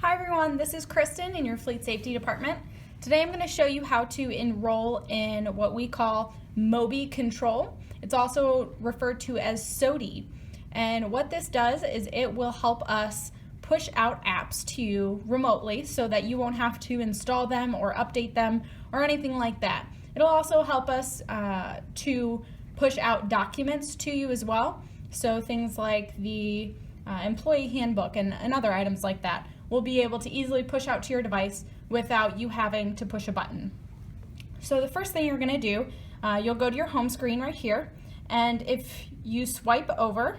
Hi everyone, this is Kristen in your Fleet Safety Department. Today I'm going to show you how to enroll in what we call MobiControl. It's also referred to as SOTI. And what this does is it will help us push out apps to you remotely so that you won't have to install them or update them or anything like that. It'll also help us to push out documents to you as well. So things like the employee handbook and other items like that will be able to easily push out to your device without you having to push a button. So the first thing you're going to do, you'll go to your home screen right here, and if you swipe over,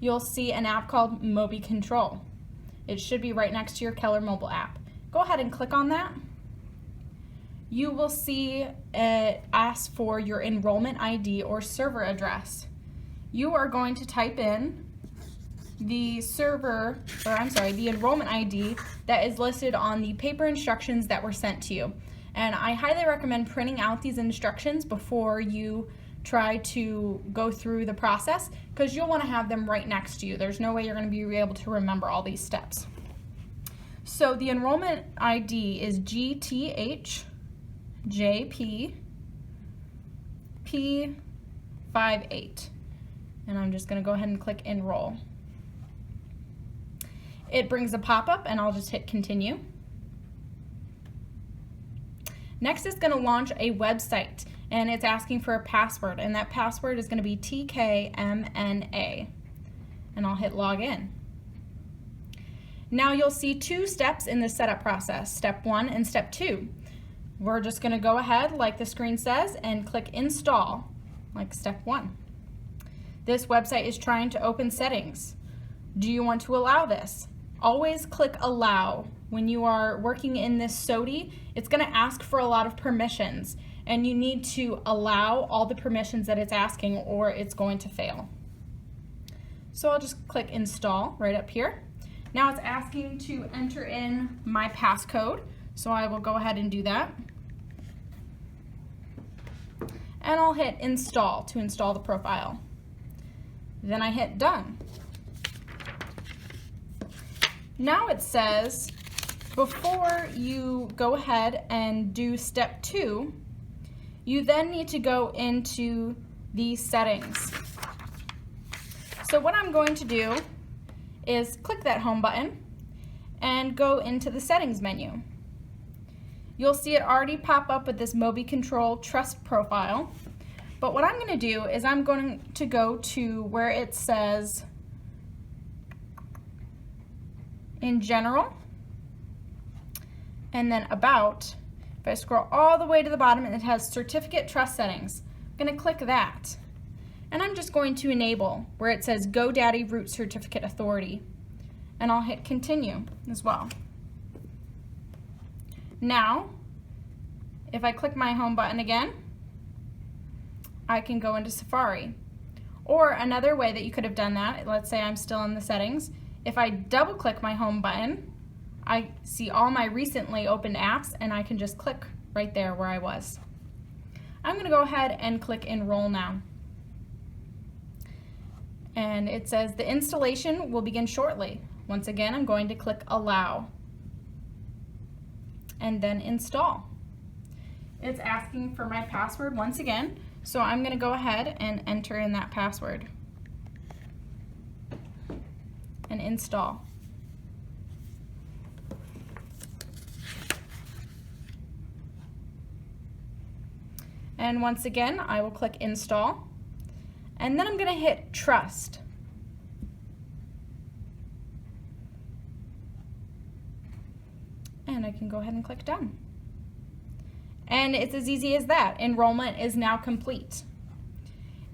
you'll see an app called MobiControl. It should be right next to your Keller mobile app. Go ahead and click on that. You will see it ask for your enrollment ID or server address. You are going to type in the enrollment ID that is listed on the paper instructions that were sent to you. And I highly recommend printing out these instructions before you try to go through the process, because you'll want to have them right next to you. There's no way you're going to be able to remember all these steps. So the enrollment ID is GTHJPP58. And I'm just going to go ahead and click enroll. It brings a pop-up and I'll just hit continue. Next it's going to launch a website and it's asking for a password, and that password is going to be TKMNA, and I'll hit login. Now you'll see two steps in the setup process, step 1 and step 2. We're just going to go ahead like the screen says and click install like step 1. This website is trying to open settings. Do you want to allow this? Always click allow. When you are working in this SOTI, it's going to ask for a lot of permissions, and you need to allow all the permissions that it's asking or it's going to fail. So I'll just click install right up here. Now it's asking to enter in my passcode, so I will go ahead and do that. And I'll hit install to install the profile. Then I hit done. Now it says before you go ahead and do step 2, you then need to go into the settings. So what I'm going to do is click that home button and go into the settings menu. You'll see it already pop up with this MobiControl Trust Profile. But what I'm going to do is I'm going to go to where it says in general and then about. If I scroll all the way to the bottom, and it has certificate trust settings, I'm going to click that. And I'm just going to enable where it says GoDaddy Root Certificate Authority. And I'll hit continue as well. Now, if I click my home button again, I can go into Safari. Or another way that you could have done that, let's say I'm still in the settings, if I double click my home button, I see all my recently opened apps and I can just click right there where I was. I'm going to go ahead and click enroll now. And it says the installation will begin shortly. Once again, I'm going to click allow and then install. It's asking for my password once again, so I'm going to go ahead and enter in that password and install. And once again, I will click install, and then I'm going to hit trust. And I can go ahead and click done. And it's as easy as that. Enrollment is now complete.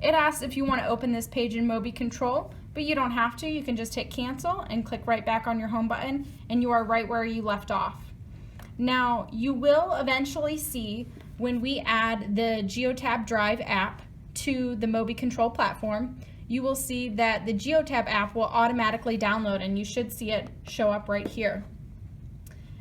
It asks if you want to open this page in MobiControl, but you don't have to. You can just hit cancel and click right back on your home button, and you are right where you left off. Now, you will eventually see when we add the Geotab Drive app to the MobiControl platform, you will see that the Geotab app will automatically download, and you should see it show up right here.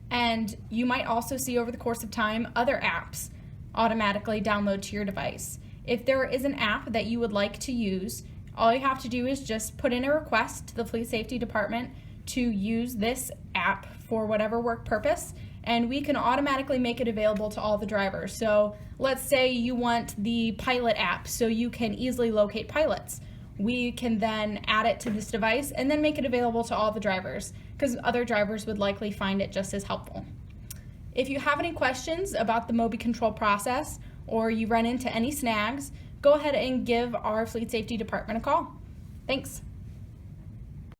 And you might also see over the course of time other apps automatically download to your device. If there is an app that you would like to use, all you have to do is just put in a request to the Fleet Safety Department to use this app app for whatever work purpose, and we can automatically make it available to all the drivers. So let's say you want the pilot app so you can easily locate pilots. We can then add it to this device and then make it available to all the drivers, because other drivers would likely find it just as helpful. If you have any questions about the MobiControl process or you run into any snags, go ahead and give our Fleet Safety Department a call. Thanks.